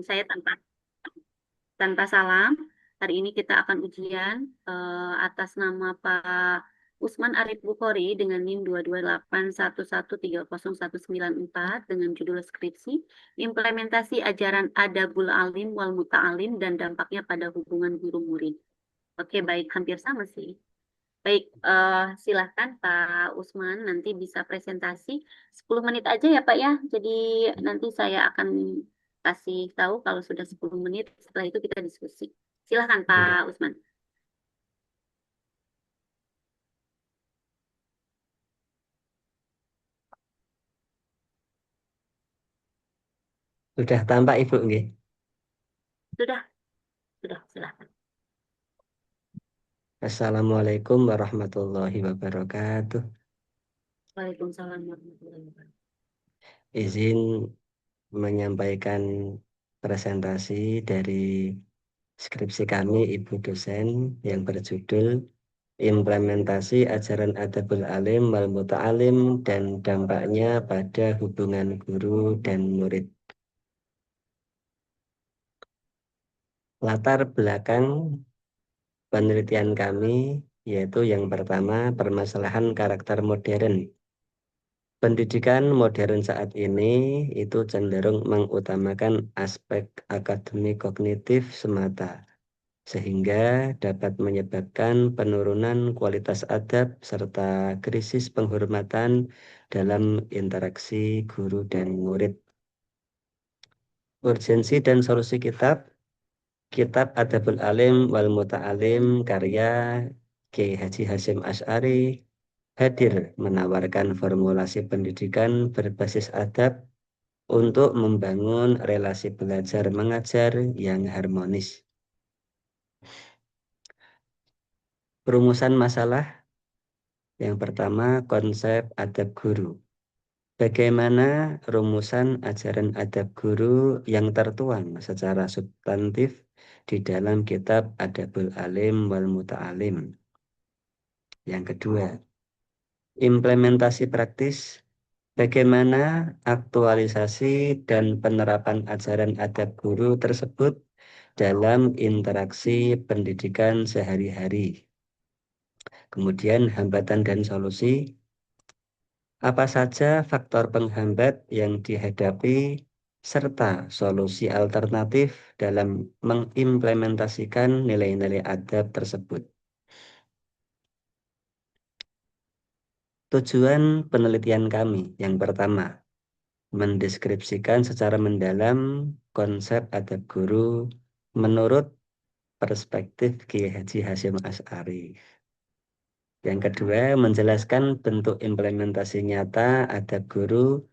saya tanpa salam. Hari ini kita akan ujian atas nama Pak Usman Arif Bukhori dengan NIM 22811301944 dengan judul skripsi Implementasi Ajaran Adabul Alim wal Muta'alim dan dampaknya pada hubungan guru murid. Oke, baik, hampir sama sih. Baik, silahkan Pak Usman nanti bisa presentasi 10 menit aja ya Pak ya. Jadi nanti saya akan kasih tahu kalau sudah 10 menit, setelah itu kita diskusi. Silahkan Ya, Pak Usman. sudah tampak Ibu nggih. Sudah, sudah, silahkan. Assalamualaikum warahmatullahi wabarakatuh. Waalaikumsalam warahmatullahi wabarakatuh. Izin menyampaikan presentasi dari skripsi kami Ibu dosen yang berjudul Implementasi Ajaran Adabul Alim wal Muta'alim dan dampaknya pada hubungan guru dan murid. Latar belakang penelitian kami yaitu yang pertama permasalahan karakter modern. Pendidikan modern saat ini itu cenderung mengutamakan aspek akademik kognitif semata, sehingga dapat menyebabkan penurunan kualitas adab serta krisis penghormatan dalam interaksi guru dan murid. Urgensi dan solusi Kitab Adabul Alim wal Muta'alim karya Kiai Haji Hasyim Asy'ari hadir menawarkan formulasi pendidikan berbasis adab untuk membangun relasi belajar mengajar yang harmonis. Perumusan masalah yang pertama, konsep adab guru. Bagaimana rumusan ajaran adab guru yang tertuang secara substantif di dalam kitab Adabul Alim wal Muta'alim. Yang kedua, implementasi praktis. Bagaimana aktualisasi dan penerapan ajaran adab guru tersebut dalam interaksi pendidikan sehari-hari. Kemudian hambatan dan solusi. Apa saja faktor penghambat yang dihadapi serta solusi alternatif dalam mengimplementasikan nilai-nilai adab tersebut. Tujuan penelitian kami yang pertama, mendeskripsikan secara mendalam konsep adab guru menurut perspektif Kiai Haji Hasyim Asy'ari. Yang kedua, menjelaskan bentuk implementasi nyata adab guru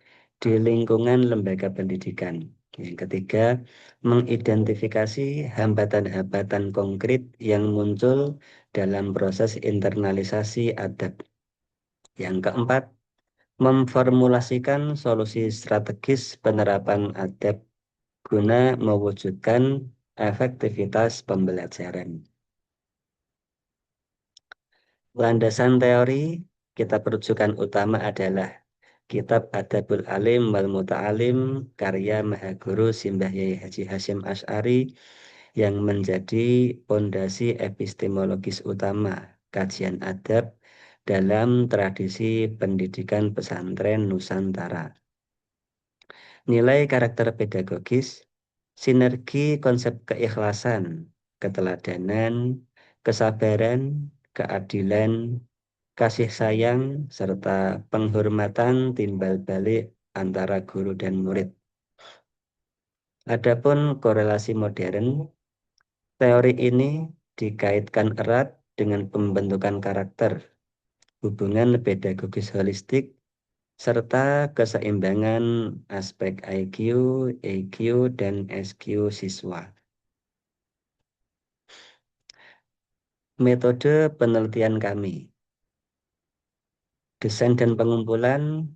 di lingkungan lembaga pendidikan. Yang ketiga, mengidentifikasi hambatan-hambatan konkret yang muncul dalam proses internalisasi adab. Yang keempat, memformulasikan solusi strategis penerapan adab guna mewujudkan efektivitas pembelajaran. Landasan teori, kitab rujukan utama adalah Kitab Adabul Alim wal Muta'alim karya Mahaguru Simbah Yai Haji Hasyim Asy'ari yang menjadi pondasi epistemologis utama kajian adab dalam tradisi pendidikan pesantren Nusantara. Nilai karakter pedagogis, sinergi konsep keikhlasan, keteladanan, kesabaran, keadilan, kasih sayang, serta penghormatan timbal balik antara guru dan murid. Adapun korelasi modern, teori ini dikaitkan erat dengan pembentukan karakter, hubungan pedagogis holistik, serta keseimbangan aspek IQ, EQ, dan SQ siswa. Metode penelitian kami, desain dan pengumpulan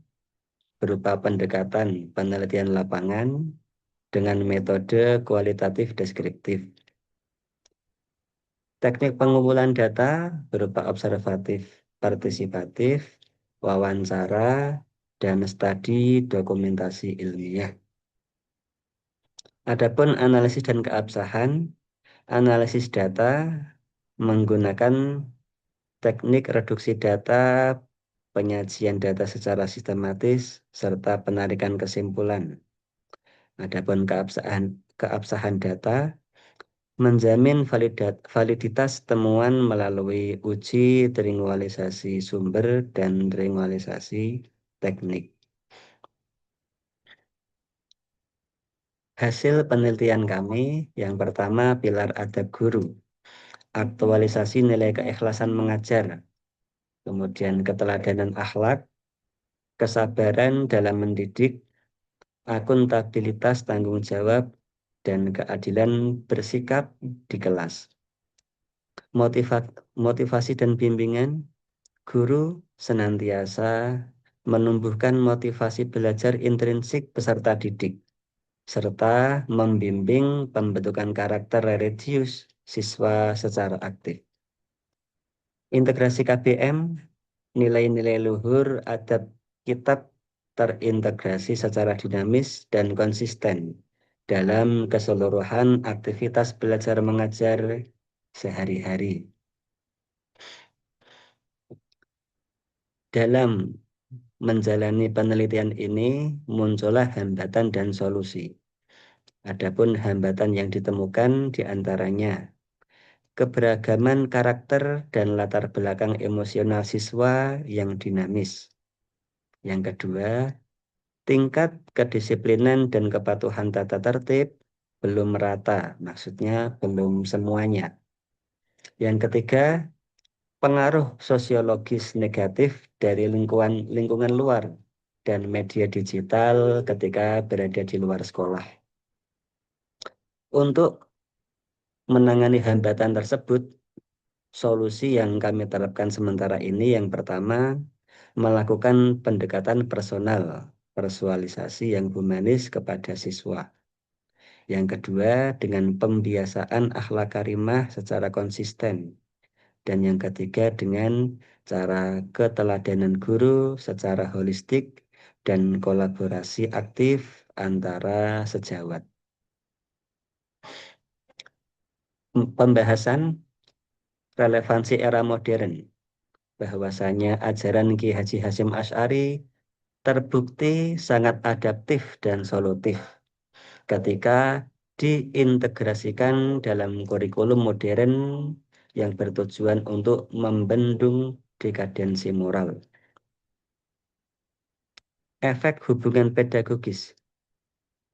berupa pendekatan penelitian lapangan dengan metode kualitatif deskriptif. Teknik pengumpulan data berupa observatif, partisipatif, wawancara, dan studi dokumentasi ilmiah. Adapun analisis dan keabsahan, analisis data menggunakan teknik reduksi data, penyajian data secara sistematis, serta penarikan kesimpulan. Adapun keabsahan data menjamin validitas temuan melalui uji teringualisasi sumber dan teringualisasi teknik. Hasil penelitian kami yang pertama pilar adab guru, aktualisasi nilai keikhlasan mengajar, kemudian keteladanan akhlak, kesabaran dalam mendidik, akuntabilitas tanggung jawab, dan keadilan bersikap di kelas. Motivasi dan bimbingan, guru senantiasa menumbuhkan motivasi belajar intrinsik peserta didik, serta membimbing pembentukan karakter religius siswa secara aktif. Integrasi KBM, nilai-nilai luhur adab kitab terintegrasi secara dinamis dan konsisten dalam keseluruhan aktivitas belajar mengajar sehari-hari. Dalam menjalani penelitian ini muncullah hambatan dan solusi. Adapun hambatan yang ditemukan diantaranya keberagaman karakter dan latar belakang emosional siswa yang dinamis. Yang kedua, tingkat kedisiplinan dan kepatuhan tata tertib belum merata, maksudnya belum semuanya. Yang ketiga, pengaruh sosiologis negatif dari lingkungan luar dan media digital ketika berada di luar sekolah. Untuk menangani hambatan tersebut, solusi yang kami terapkan sementara ini yang pertama, melakukan pendekatan personal, personalisasi yang humanis kepada siswa. Yang kedua, dengan pembiasaan akhlak karimah secara konsisten. Dan yang ketiga, dengan cara keteladanan guru secara holistik dan kolaborasi aktif antara sejawat. Pembahasan relevansi era modern, bahwasanya ajaran Ki Haji Hasyim Asy'ari terbukti sangat adaptif dan solutif ketika diintegrasikan dalam kurikulum modern yang bertujuan untuk membendung dekadensi moral. Efek hubungan pedagogis.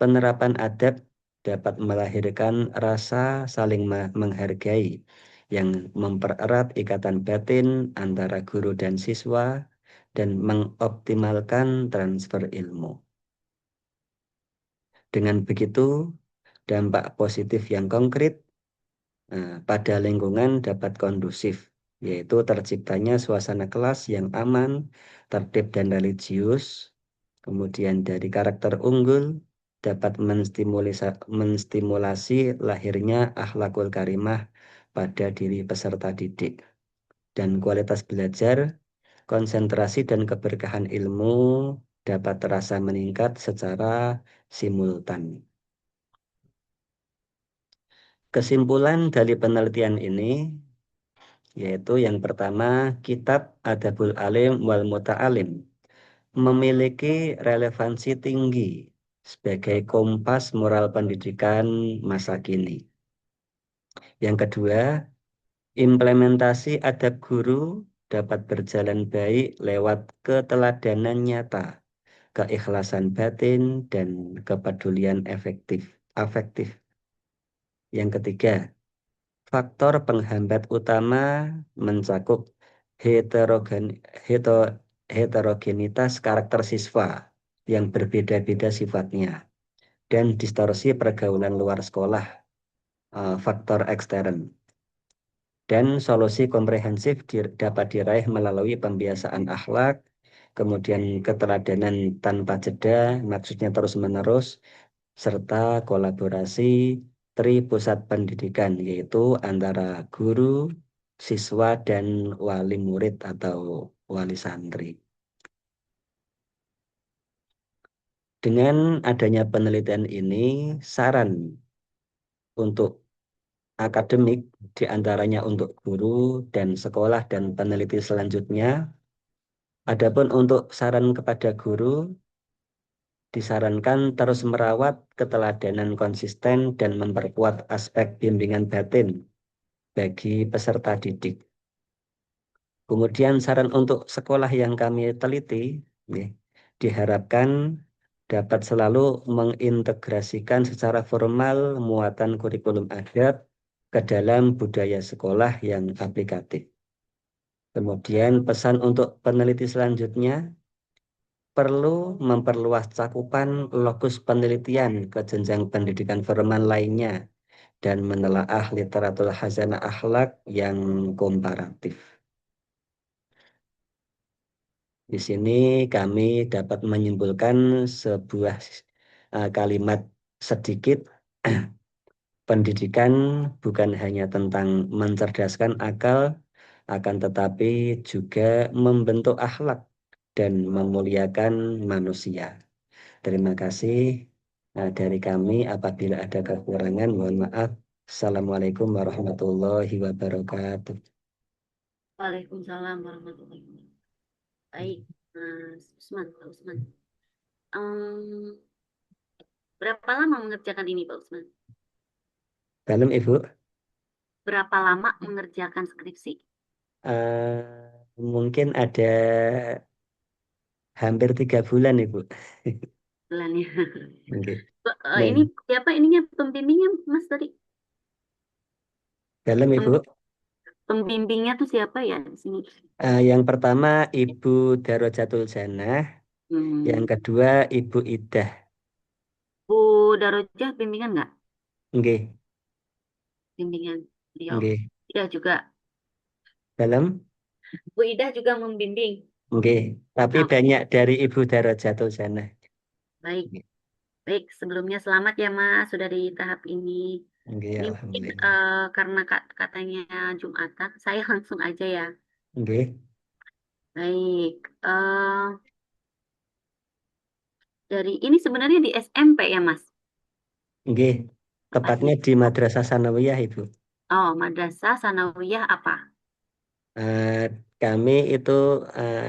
Penerapan adab dapat melahirkan rasa saling menghargai yang mempererat ikatan batin antara guru dan siswa dan mengoptimalkan transfer ilmu. Dengan begitu, dampak positif yang konkret pada lingkungan dapat kondusif, yaitu terciptanya suasana kelas yang aman, tertib dan religius, kemudian dari karakter unggul, dapat menstimulasi lahirnya akhlakul karimah pada diri peserta didik. Dan kualitas belajar, konsentrasi dan keberkahan ilmu dapat terasa meningkat secara simultan. Kesimpulan dari penelitian ini yaitu yang pertama, kitab Adabul Alim wal Muta'alim memiliki relevansi tinggi sebagai kompas moral pendidikan masa kini. Yang kedua, implementasi adab guru dapat berjalan baik lewat keteladanan nyata, keikhlasan batin, dan kepedulian afektif. Yang ketiga, faktor penghambat utama mencakup heterogenitas karakter siswa yang berbeda-beda sifatnya dan distorsi pergaulan luar sekolah, faktor ekstern. Dan solusi komprehensif dapat diraih melalui pembiasaan akhlak, kemudian keteladanan tanpa jeda, maksudnya terus-menerus, serta kolaborasi pusat pendidikan, yaitu antara guru, siswa, dan wali murid atau wali santri. Dengan adanya penelitian ini, saran untuk akademik diantaranya untuk guru dan sekolah dan peneliti selanjutnya. Adapun untuk saran kepada guru, disarankan terus merawat keteladanan konsisten dan memperkuat aspek bimbingan batin bagi peserta didik. Kemudian saran untuk sekolah yang kami teliti, nih, diharapkan dapat selalu mengintegrasikan secara formal muatan kurikulum adat ke dalam budaya sekolah yang aplikatif. Kemudian pesan untuk peneliti selanjutnya, perlu memperluas cakupan lokus penelitian ke jenjang pendidikan formal lainnya dan menelaah literatur hazanah akhlak yang komparatif. Di sini kami dapat menyimpulkan sebuah kalimat sedikit. Pendidikan bukan hanya tentang mencerdaskan akal, akan tetapi juga membentuk akhlak dan memuliakan manusia. Terima kasih dari kami. Apabila ada kekurangan, mohon maaf. Assalamualaikum warahmatullahi wabarakatuh. Waalaikumsalam warahmatullahi wabarakatuh. Baik, Mas Usman, Pak Usman. Em, berapa lama mengerjakan ini, Pak Usman? Dalam Ibu, Berapa lama mengerjakan skripsi? mungkin ada hampir 3 bulan Ibu. Bulannya. Oke. Ini Dan siapa ininya pembimbingnya, Mas tadi? dalam Pem- Ibu, Pembimbingnya tuh siapa ya di sini? yang pertama Ibu Darojatul Janah, yang Hmm. kedua Ibu Idah. Bu Darojah bimbingan nggak? Nggih, Bimbingan beliau. nggih. Iya juga. Dalam, Bu Ida juga membimbing. nggih. Tapi Oke, banyak dari Ibu Darojatul Janah. baik. Nggih, Baik, sebelumnya selamat ya Mas, sudah di tahap ini. nggih, Ini mungkin alhamdulillah. karena katanya Jumatan, saya langsung aja ya. Nggih, Baik, dari ini sebenarnya di SMP ya Mas? nggih. Tepatnya Tempatnya. di Madrasah Sanawiyah Ibu. Oh, Madrasah Sanawiyah apa? Eh, Kami itu eh,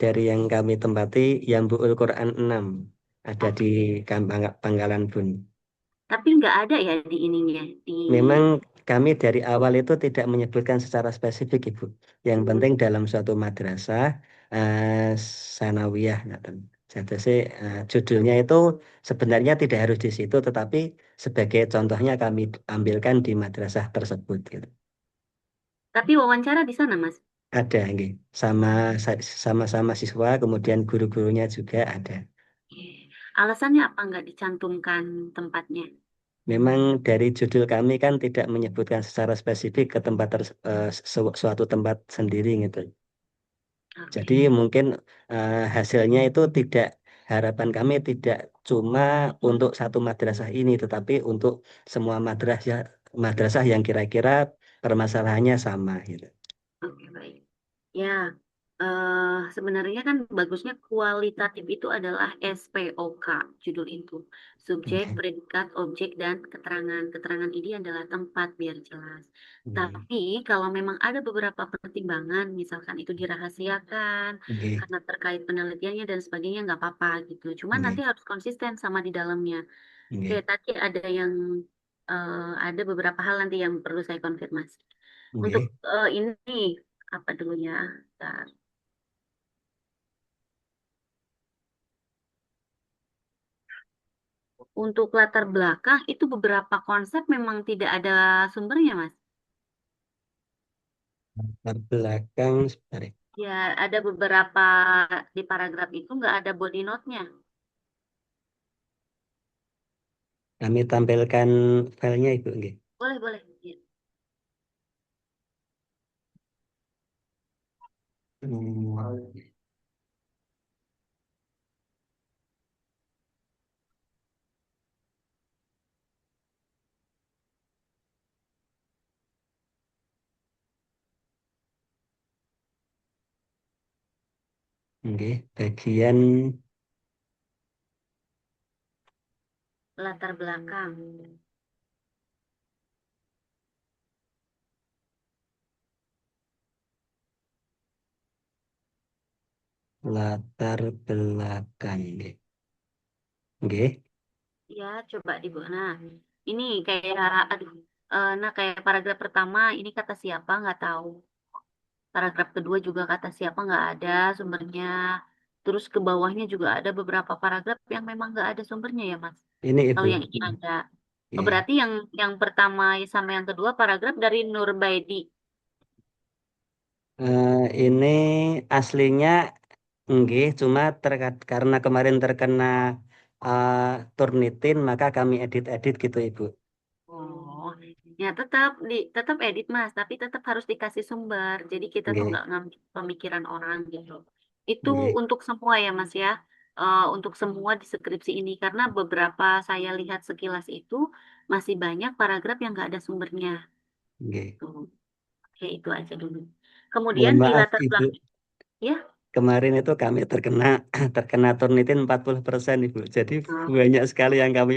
dari yang kami tempati Yambu'ul Quran 6 ada di Oke. Pangkalan Bun. Tapi nggak ada ya di ininya, di Memang kami dari awal itu tidak menyebutkan secara spesifik, Ibu. Yang hmm, penting dalam suatu madrasah sanawiyah, ngaten. Jadi sih, judulnya itu sebenarnya tidak harus di situ, tetapi sebagai contohnya kami ambilkan di madrasah tersebut. Gitu. tapi wawancara di sana Mas. Ada, nggih. Sama-sama siswa, kemudian guru-gurunya juga ada. Oke. Alasannya apa nggak dicantumkan tempatnya? Memang dari judul kami kan tidak menyebutkan secara spesifik ke tempat suatu tempat sendiri gitu. Jadi Oke. mungkin hasilnya itu tidak, harapan kami tidak cuma untuk satu madrasah ini, tetapi untuk semua madrasah madrasah yang kira-kira permasalahannya sama gitu. Oke, baik. Ya, sebenarnya kan bagusnya kualitatif itu adalah SPOK, judul itu. Subjek, Oke, predikat, objek, dan keterangan. Keterangan ini adalah tempat biar jelas. oke, Tapi kalau memang ada beberapa pertimbangan, misalkan itu dirahasiakan, oke, karena terkait penelitiannya dan sebagainya, nggak apa-apa gitu. Cuman nanti oke, harus konsisten sama di dalamnya. Oke, oke, tadi ada yang, ada beberapa hal nanti yang perlu saya konfirmasi. Untuk oke. ini apa dulu ya? Bentar. Untuk latar belakang itu beberapa konsep memang tidak ada sumbernya, Mas. Latar belakang sebentar ya. Ya, ada beberapa di paragraf itu nggak ada body note-nya. Kami tampilkan filenya Ibu nggih. Boleh, boleh. Ya. Hmm, nggih, bagian latar belakang. Latar belakang. Nggih. Nggih. Ya, coba dibuat. Nah, ini kayak, aduh, nah kayak paragraf pertama ini kata siapa nggak tahu. Paragraf kedua juga kata siapa nggak ada sumbernya. Terus ke bawahnya juga ada beberapa paragraf yang memang nggak ada sumbernya ya, Mas. Ini Kalau Ibu. yang ini ada. Oh, Nggih. berarti yang pertama sama yang kedua paragraf dari Nurbaidi. Ini aslinya nggih, cuma karena kemarin terkena eh, Turnitin, maka kami edit-edit gitu, Ibu. Oh, ya tetap edit Mas, tapi tetap harus dikasih sumber. Jadi kita tuh Nggih, nggak ngambil pemikiran orang gitu. Itu nggih, untuk semua ya Mas ya. Untuk semua di skripsi ini karena beberapa saya lihat sekilas itu masih banyak paragraf yang nggak ada sumbernya. nggih. Tuh. Oke, itu aja dulu. Mohon Kemudian di maaf, latar Ibu. belakang ya. Kemarin itu kami terkena terkena Turnitin 40%, Ibu. Jadi Oh. banyak sekali yang kami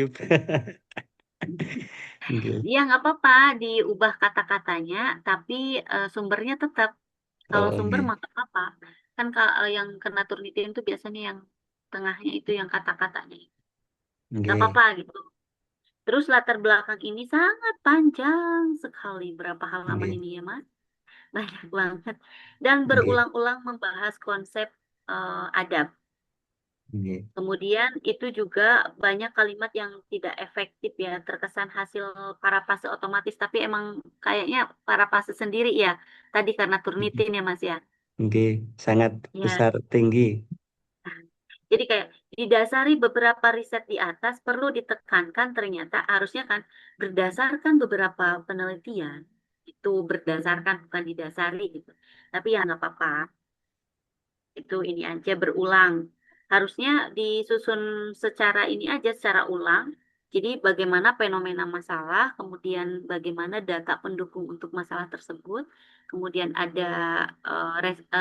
nggih. Ya nggak apa-apa diubah kata-katanya, tapi sumbernya tetap. Kalau Oh, sumber nggih. maka apa? Kan kalau yang kena Turnitin itu biasanya yang tengahnya itu yang kata-katanya. Gak Nggih, apa-apa gitu. Terus latar belakang ini sangat panjang sekali. Berapa halaman nggih, ini ya, Mas? Banyak banget. Dan nggih, berulang-ulang membahas konsep adab. nggih. Kemudian itu juga banyak kalimat yang tidak efektif ya, terkesan hasil parafase otomatis, tapi emang kayaknya parafase sendiri ya. Tadi karena Turnitin ya, Mas ya. Nggih, sangat Ya, besar tinggi. jadi kayak didasari beberapa riset di atas perlu ditekankan ternyata harusnya kan berdasarkan beberapa penelitian itu berdasarkan bukan didasari gitu. Tapi ya nggak apa-apa. Itu ini aja berulang. Harusnya disusun secara ini aja secara ulang. Jadi bagaimana fenomena masalah, kemudian bagaimana data pendukung untuk masalah tersebut, kemudian ada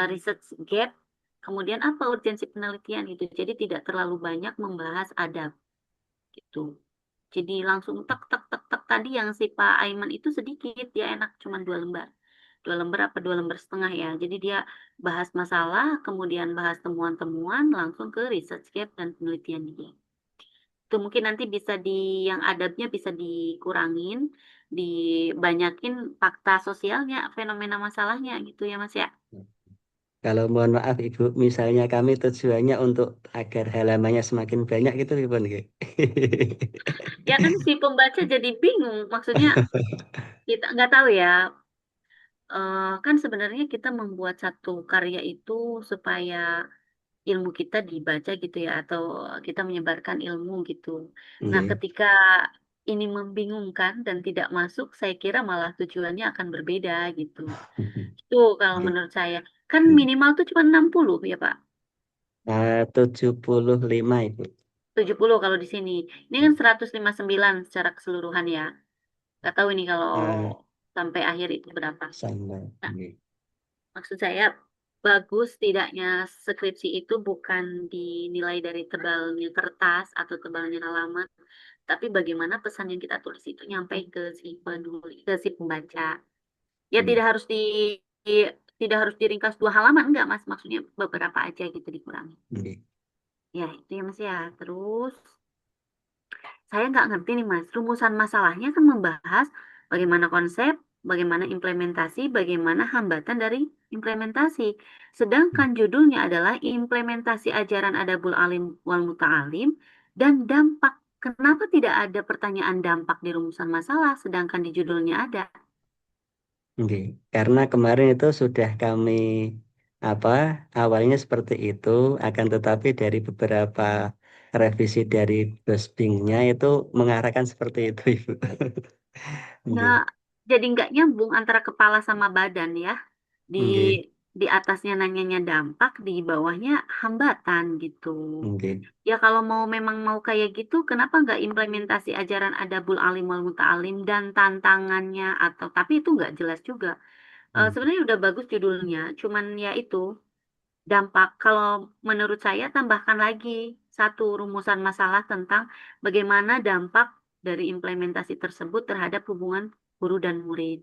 research gap, kemudian apa urgensi penelitian gitu. Jadi tidak terlalu banyak membahas adab gitu. Jadi langsung tek tek tek tek tadi yang si Pak Aiman itu sedikit, dia enak cuma 2 lembar. 2 lembar apa 2 lembar setengah ya. Jadi dia bahas masalah, kemudian bahas temuan-temuan, langsung ke research gap dan penelitian dia. Itu mungkin nanti bisa yang adabnya bisa dikurangin, dibanyakin fakta sosialnya, fenomena masalahnya gitu ya Mas ya. Kalau mohon maaf Ibu, misalnya kami tujuannya untuk agar halamannya semakin banyak gitu Ibu nggih. Ya kan si pembaca jadi bingung, maksudnya kita nggak tahu ya. Kan sebenarnya kita membuat satu karya itu supaya ilmu kita dibaca gitu ya atau kita menyebarkan ilmu gitu. Nah, Nggih. ketika ini membingungkan dan tidak masuk, saya kira malah tujuannya akan berbeda gitu. Itu kalau Nggih. menurut saya. Kan Nggih. minimal tuh cuma 60 ya, Pak. 75 Ibu. 70 kalau di sini. Ini kan 159 secara keseluruhan ya. Gak tahu ini kalau Ah, sampai akhir itu berapa. sama. Nah, Nggih. maksud saya bagus tidaknya skripsi itu bukan dinilai dari tebalnya kertas atau tebalnya halaman, tapi bagaimana pesan yang kita tulis itu nyampe ke si peduli, ke si pembaca. Ya Nggih. tidak harus diringkas 2 halaman enggak Mas, maksudnya beberapa aja gitu dikurangi. Nggih. Ya itu ya Mas ya. Terus saya nggak ngerti nih Mas, rumusan masalahnya kan membahas bagaimana konsep, bagaimana implementasi, bagaimana hambatan dari implementasi. Sedangkan judulnya adalah implementasi ajaran adabul alim wal muta'alim dan dampak. Kenapa tidak ada pertanyaan dampak di rumusan masalah, sedangkan di judulnya ada? Nggih. Karena kemarin itu sudah kami apa awalnya seperti itu, akan tetapi dari beberapa revisi dari Bosbingnya itu mengarahkan seperti itu Ibu. Ya, Nggih. jadi nggak nyambung antara kepala sama badan ya. Di Nggih. di atasnya nanyanya dampak, di bawahnya hambatan gitu. Nggih. Ya kalau memang mau kayak gitu, kenapa nggak implementasi ajaran adabul alim wal muta'alim dan tantangannya atau tapi itu nggak jelas juga. Sebenarnya udah bagus judulnya, cuman ya itu dampak. Kalau menurut saya tambahkan lagi satu rumusan masalah tentang bagaimana dampak dari implementasi tersebut terhadap hubungan guru dan murid.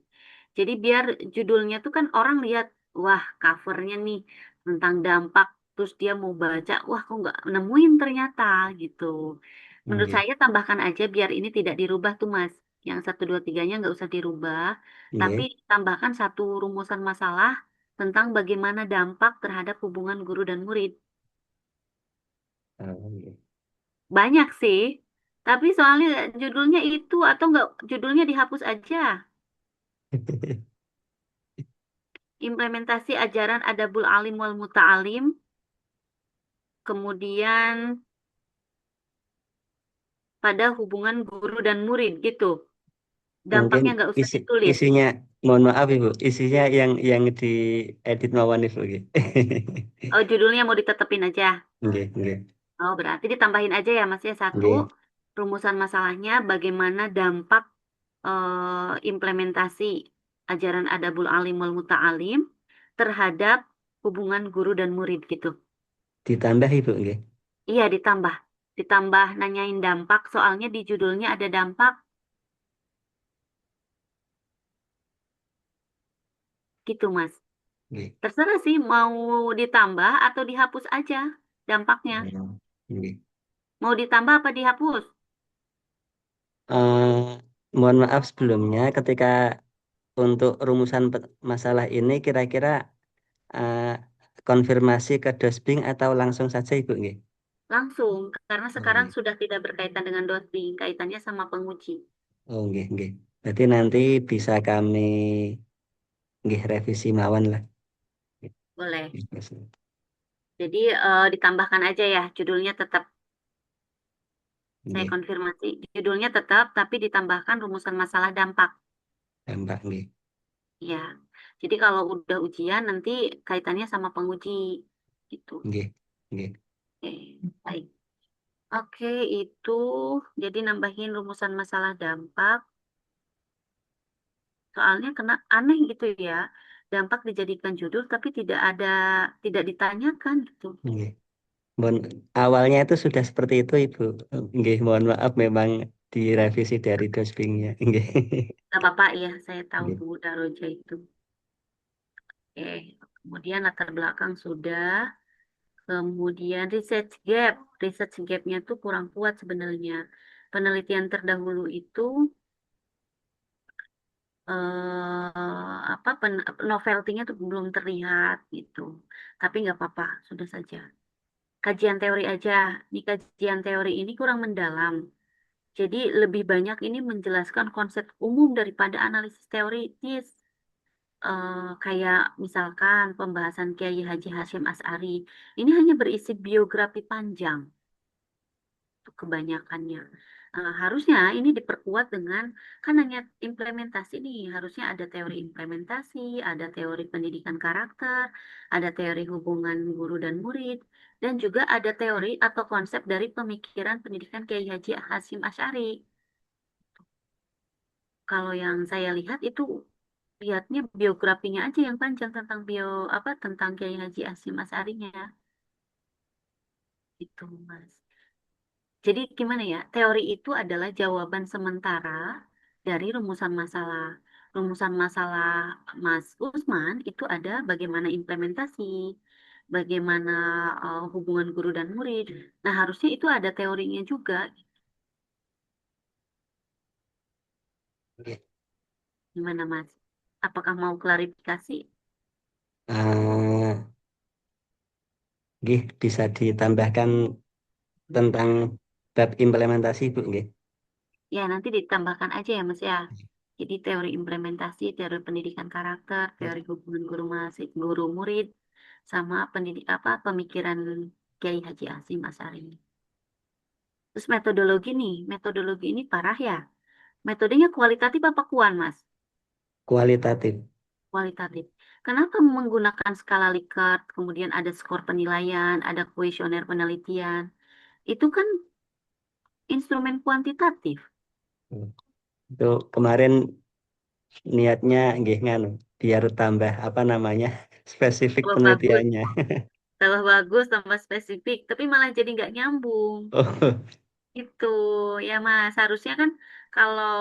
Jadi biar judulnya tuh kan orang lihat, wah covernya nih tentang dampak, terus dia mau baca, wah kok nggak nemuin ternyata gitu. Menurut Nggih, saya tambahkan aja biar ini tidak dirubah tuh Mas. Yang satu, dua, tiganya nggak usah dirubah, tapi nggih. tambahkan satu rumusan masalah tentang bagaimana dampak terhadap hubungan guru dan murid. Oh, nggih. Banyak sih, tapi soalnya judulnya itu atau nggak judulnya dihapus aja. Implementasi ajaran Adabul Alim wal Muta'alim, kemudian pada hubungan guru dan murid gitu. Mungkin Dampaknya nggak usah ditulis. isinya, mohon maaf Ibu, isinya yang diedit mawon Ibu nggih. Oh, judulnya mau ditetepin aja. Nggih, nggih. Oh, berarti ditambahin aja ya Mas ya satu Nggih. rumusan masalahnya bagaimana dampak implementasi ajaran Adabul Alim wal Muta'alim terhadap hubungan guru dan murid gitu. Ditambah Ibu nggih. Iya, ditambah. Ditambah nanyain dampak, soalnya di judulnya ada dampak gitu, Mas. Nggih. Terserah sih mau ditambah atau dihapus aja dampaknya. Oh, nggih. Mau ditambah apa dihapus? Eh, mohon maaf sebelumnya ketika untuk rumusan masalah ini kira-kira eh, konfirmasi ke Dosbing atau langsung saja Ibu nggih? Langsung, karena Oh, sekarang nggih. sudah tidak berkaitan dengan doxing, kaitannya sama penguji. Oh, nggih, nggih. Berarti nanti bisa kami nggih revisi mawon lah. Boleh. Nggih, Jadi ditambahkan aja ya, judulnya tetap. Saya nggih. konfirmasi, judulnya tetap, tapi ditambahkan rumusan masalah dampak. Dampak nggih. Ya, jadi kalau udah ujian nanti kaitannya sama penguji gitu. Nggih. Nggih. Oke, baik. Oke, itu jadi nambahin rumusan masalah dampak. Soalnya kena aneh gitu ya. Dampak dijadikan judul tapi tidak ditanyakan gitu. Nggih. Mohon, awalnya itu sudah seperti itu Ibu. Nggih, mohon maaf memang direvisi dari Dosbingnya. Nggih. Gak apa-apa ya, saya tahu Nggih. Bu Daroja itu. Oke, kemudian latar belakang sudah. Kemudian research gap. Research gapnya tuh kurang kuat sebenarnya. Penelitian terdahulu itu apa novelty-nya tuh belum terlihat gitu. Tapi nggak apa-apa, sudah saja. Kajian teori aja. Di kajian teori ini kurang mendalam. Jadi lebih banyak ini menjelaskan konsep umum daripada analisis teoritis. Kayak misalkan pembahasan Kiai Haji Hashim As'ari. Ini hanya berisi biografi panjang untuk kebanyakannya. Harusnya ini diperkuat dengan kan hanya implementasi nih, harusnya ada teori implementasi, ada teori pendidikan karakter, ada teori hubungan guru dan murid, dan juga ada teori atau konsep dari pemikiran pendidikan Kiai Haji Hashim Asy'ari. Kalau yang saya lihat itu lihatnya biografinya aja yang panjang tentang tentang Kiai Haji Hashim Asy'arinya itu, Mas. Jadi gimana ya? Teori itu adalah jawaban sementara dari rumusan masalah. Rumusan masalah Mas Usman itu ada bagaimana implementasi, bagaimana hubungan guru dan murid. Nah, harusnya itu ada teorinya juga. Nggih. Gimana, Mas? Apakah mau klarifikasi? Eh, nggih, bisa ditambahkan tentang bab implementasi Ibu nggih. Ya, nanti ditambahkan aja ya, Mas ya. Jadi teori implementasi, teori pendidikan karakter, teori hubungan guru masih guru murid, sama pemikiran Kiai Haji Hasyim Asy'ari. Terus metodologi ini parah ya. Metodenya kualitatif apa kuan, Mas? Kualitatif. Kualitatif. Kenapa menggunakan skala Likert, kemudian ada skor penilaian, ada kuesioner penelitian? Itu kan instrumen kuantitatif. Itu kemarin niatnya nggih nganu biar tambah apa namanya spesifik Oh, bagus. penelitiannya. tambah bagus, tambah spesifik, tapi malah jadi nggak nyambung. Oh, Itu ya Mas, harusnya kan kalau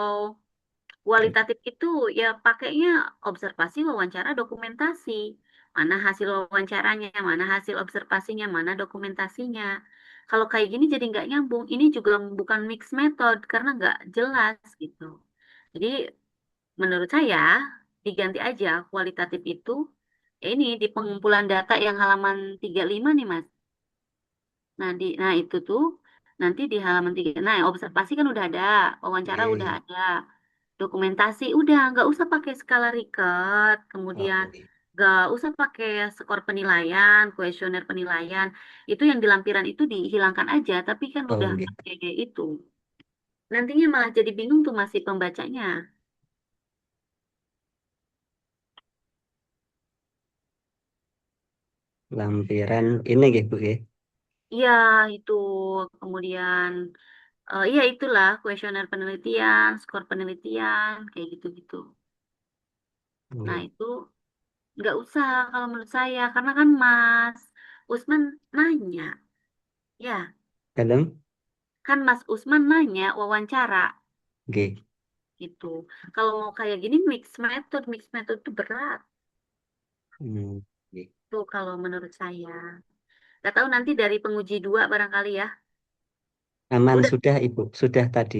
kualitatif itu ya pakainya observasi, wawancara, dokumentasi. Mana hasil wawancaranya, mana hasil observasinya, mana dokumentasinya. Kalau kayak gini jadi nggak nyambung. Ini juga bukan mix method karena nggak jelas gitu. Jadi menurut saya diganti aja kualitatif itu ya ini di pengumpulan data yang halaman 35 nih Mas. Nah itu tuh nanti di halaman 3. Nah, observasi kan udah ada, wawancara udah oke. ada, dokumentasi udah nggak usah pakai skala Likert, kemudian Oh, iya. nggak usah pakai skor penilaian, kuesioner penilaian. Itu yang di lampiran itu dihilangkan aja, tapi kan Oh, udah oke. pakai itu. Nantinya malah jadi bingung tuh masih pembacanya. Lampiran ini gitu Bu ya. Iya, itu kemudian iya itulah kuesioner penelitian, skor penelitian, kayak gitu-gitu. Nah, Oke. itu nggak usah kalau menurut saya, karena kan Mas Usman nanya, ya Dalam? kan Mas Usman nanya wawancara Oke. gitu. Kalau mau kayak gini mix method itu berat Oke. tuh kalau menurut saya. Gak tahu nanti dari penguji dua barangkali ya. Aman Udah sudah Ibu, sudah tadi.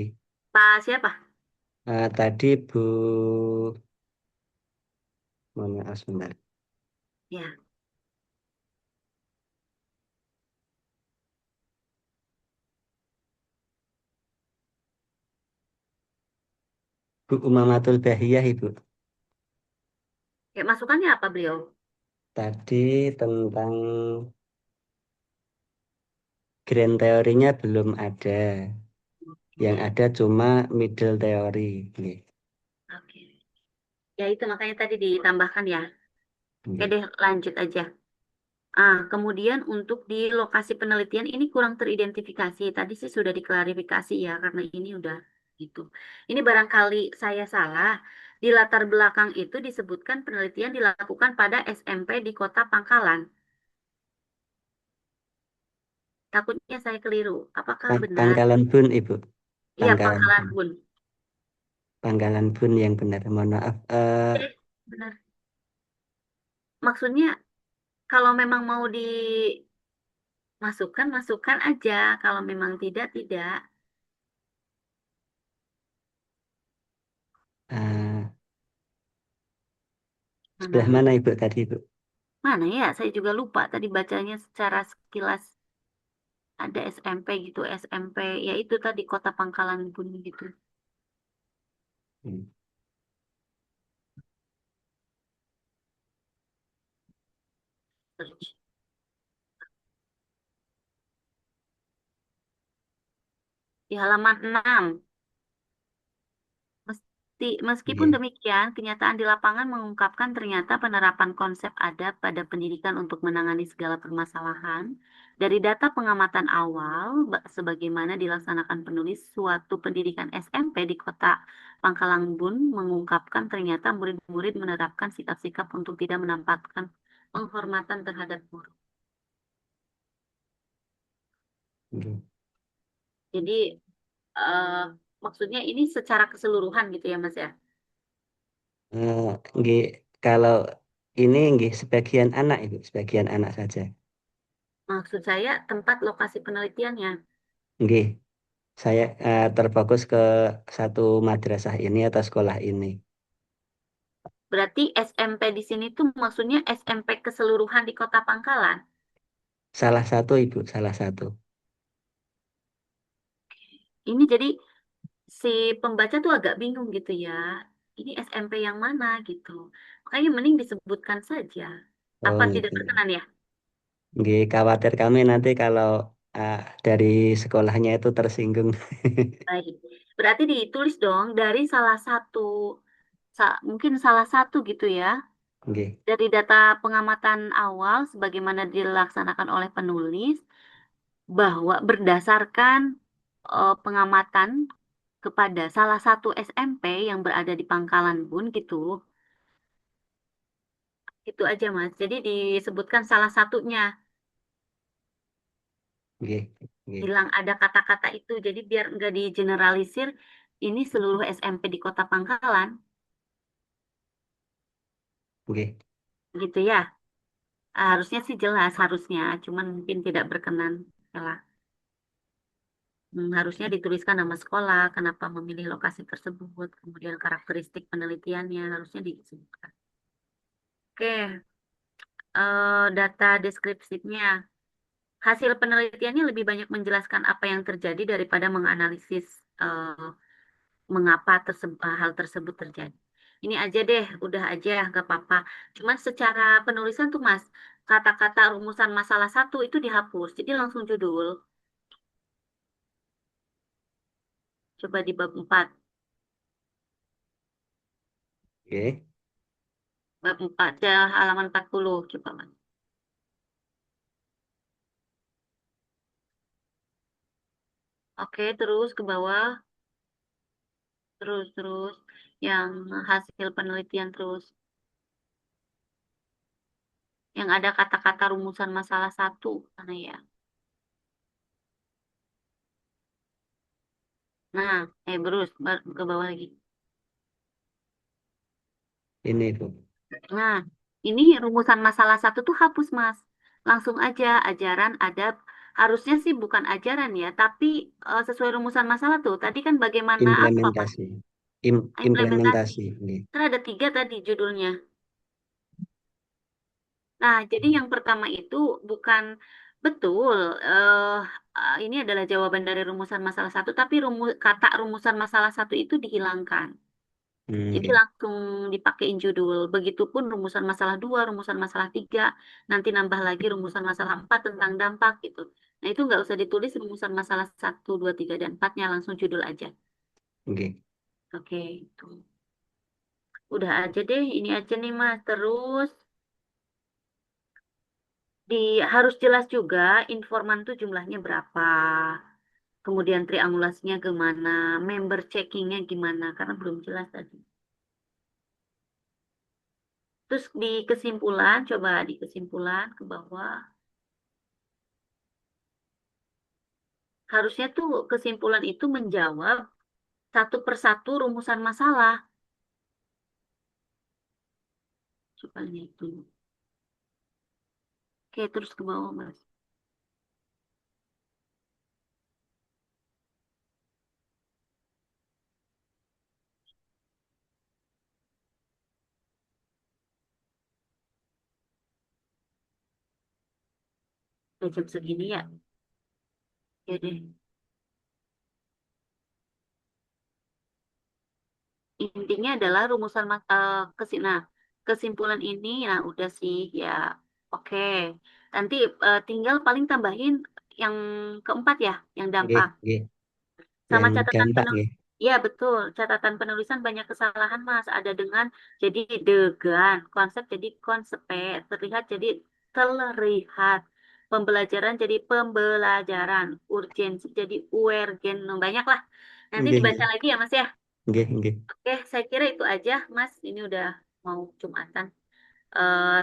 Pak siapa? Tadi Bu, mohon maaf sebentar. Ya, Bu Umamatul Bahiyah Ibu. kayak masukannya apa beliau? Tadi tentang grand teorinya belum ada. Yang Oke, ada cuma middle teori. Oke. oke. Ya itu makanya tadi ditambahkan ya. Oke Oke. deh, lanjut aja. Kemudian untuk di lokasi penelitian ini kurang teridentifikasi. Tadi sih sudah diklarifikasi ya, karena ini udah gitu. Ini barangkali saya salah. Di latar belakang itu disebutkan penelitian dilakukan pada SMP di Kota Pangkalan. Takutnya saya keliru. Apakah benar? Pangkalan Bun Ibu. Iya, Pangkalan Pangkalan Bun. Bun. Pangkalan Bun yang benar. Mohon maaf. Benar. Maksudnya kalau memang mau dimasukkan, masukkan aja. Kalau memang tidak, tidak. Eh, sebelah Mana? mana Ibu tadi Ibu? Mana ya? Saya juga lupa tadi bacanya secara sekilas. Ada SMP gitu, SMP. Ya itu tadi Kota Pangkalan Bun gitu. Hmm. Search. Di halaman 6. Meskipun Oke. demikian, kenyataan di lapangan mengungkapkan ternyata penerapan konsep adab pada pendidikan untuk menangani segala permasalahan dari data pengamatan awal sebagaimana dilaksanakan penulis suatu pendidikan SMP di Kota Pangkalanbun mengungkapkan ternyata murid-murid menerapkan sikap-sikap untuk tidak menampakkan penghormatan terhadap guru. Oke. Jadi eh, maksudnya ini secara keseluruhan gitu ya Mas ya. Nggih, kalau ini nggih sebagian anak Ibu, sebagian anak saja. Maksud saya tempat lokasi penelitiannya. Nggih, saya terfokus ke satu madrasah ini atau sekolah ini. Berarti SMP di sini tuh maksudnya SMP keseluruhan di Kota Pangkalan. Salah satu Ibu, salah satu. Ini jadi si pembaca tuh agak bingung gitu ya. Ini SMP yang mana gitu. Makanya mending disebutkan saja. Oh Apa tidak gitu. berkenan ya? Nggih, khawatir kami nanti kalau ah, dari sekolahnya itu tersinggung. Baik. Berarti ditulis dong dari salah satu, mungkin salah satu gitu ya. Nggih. Dari data pengamatan awal sebagaimana dilaksanakan oleh penulis bahwa berdasarkan pengamatan kepada salah satu SMP yang berada di Pangkalan Bun gitu. Itu aja Mas. Jadi disebutkan salah satunya. Nggih, nggih, Hilang ada kata-kata itu. Jadi biar nggak digeneralisir, ini seluruh SMP di Kota Pangkalan, nggih. gitu ya. Harusnya sih jelas, harusnya. Cuman mungkin tidak berkenan. Salah. Harusnya dituliskan nama sekolah, kenapa memilih lokasi tersebut, kemudian karakteristik penelitiannya, harusnya disebutkan. Oke, data deskripsinya. Hasil penelitiannya lebih banyak menjelaskan apa yang terjadi daripada menganalisis eh, mengapa hal tersebut terjadi. Ini aja deh, udah aja, gak apa-apa. Cuman secara penulisan tuh Mas, kata-kata rumusan masalah satu itu dihapus, jadi langsung judul. Coba di bab 4. Oke. Bab 4, ya, halaman 40, coba Mas. Oke, terus ke bawah, terus, yang hasil penelitian terus. Yang ada kata-kata rumusan masalah satu, mana ya? Nah, terus ke bawah lagi. Ini Bu. Nah, ini rumusan masalah satu tuh hapus, Mas. Langsung aja, ajaran, adab. Harusnya sih bukan ajaran ya, tapi sesuai rumusan masalah tuh. Tadi kan bagaimana apa, Mas? Implementasi. Implementasi. Implementasi. Nggih. Kan ada 3 tadi judulnya. Nah, jadi yang pertama itu bukan betul. Ini adalah jawaban dari rumusan masalah satu, tapi kata rumusan masalah satu itu dihilangkan. Jadi Nggih. langsung dipakein judul. Begitupun rumusan masalah 2, rumusan masalah 3, nanti nambah lagi rumusan masalah 4 tentang dampak gitu. Nah itu nggak usah ditulis rumusan masalah 1, 2, 3, dan 4-nya, langsung judul aja. Nggih. Oke, itu. Udah aja deh, ini aja nih Mas. Terus harus jelas juga informan tuh jumlahnya berapa. Kemudian triangulasinya gimana, member checkingnya gimana, karena belum jelas tadi. Terus di kesimpulan, coba di kesimpulan ke bawah. Harusnya tuh kesimpulan itu menjawab satu persatu rumusan masalah. Coba lihat dulu. Oke, terus ke bawah, Mas. Udah jam segini ya. Ya deh. Intinya adalah rumusan nah, kesimpulan ini, nah udah sih ya. Oke. Nanti tinggal paling tambahin yang keempat ya, yang Nggih. dampak. Nggih. Sama Yang catatan dampak nggih. Ya, betul. Catatan penulisan banyak kesalahan, Mas. Ada dengan jadi degan, konsep jadi konsepet, terlihat jadi terlihat. Pembelajaran jadi pembelajaran, urgensi jadi urgen. Nah, banyak lah. Nanti Nggih. dibaca Nggih. lagi ya, Mas ya. Nggih. Nggih. Oke, saya kira itu aja, Mas. Ini udah mau Jumatan.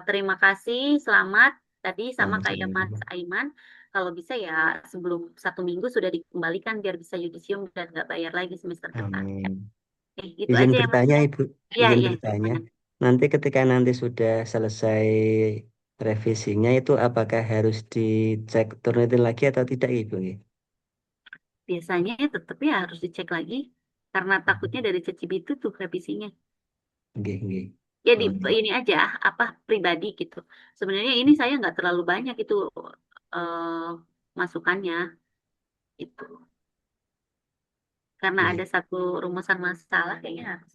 Terima kasih, selamat. Tadi sama kayak Mas Sama-sama. Aiman, kalau bisa ya sebelum 1 minggu sudah dikembalikan biar bisa yudisium dan nggak bayar lagi semester depan. Amin. Gitu Izin aja ya Mas bertanya, ya. Ibu. Iya, Izin iya. bertanya. Jangan. Nanti ketika nanti sudah selesai revisinya itu apakah harus dicek turnitin lagi atau tidak, Ibu? Biasanya tetap ya harus dicek lagi karena takutnya dari CCTV itu tuh revisinya. Nggih, nggih. Ya di Oh, iya. ini aja apa pribadi gitu. Sebenarnya ini saya nggak terlalu banyak itu eh, masukannya itu karena ada Nggih. satu rumusan masalah kayaknya harus.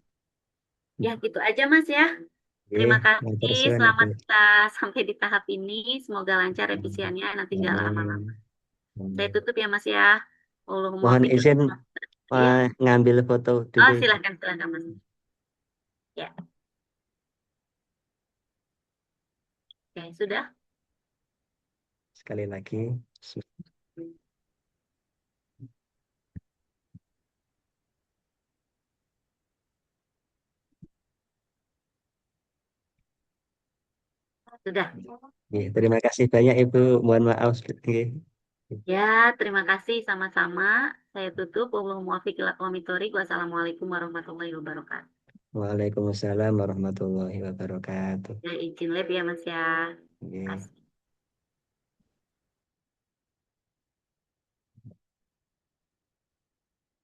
Ya Nggih. gitu aja Mas ya. Nggih. Terima Matur kasih. suwun, Ibu. Selamat kita sampai di tahap ini. Semoga lancar revisiannya nanti nggak lama-lama. Amin. Saya Amin. tutup ya Mas ya. Allahumma Mohon fiqh. izin Ya. ngambil foto dulu, Oh, Ibu. silahkan, silahkan Mas. Ya, ya sudah. Sekali lagi. Sudah. Nggih, terima kasih banyak, Ibu. Mohon maaf. Nggih. Ya, terima kasih sama-sama. Saya tutup. Wabillahi muwaffiq ila aqwamit thoriq. Wassalamualaikum warahmatullahi wabarakatuh. Waalaikumsalam warahmatullahi wabarakatuh. Ya, izin lab ya Mas ya. Oke. Kasih.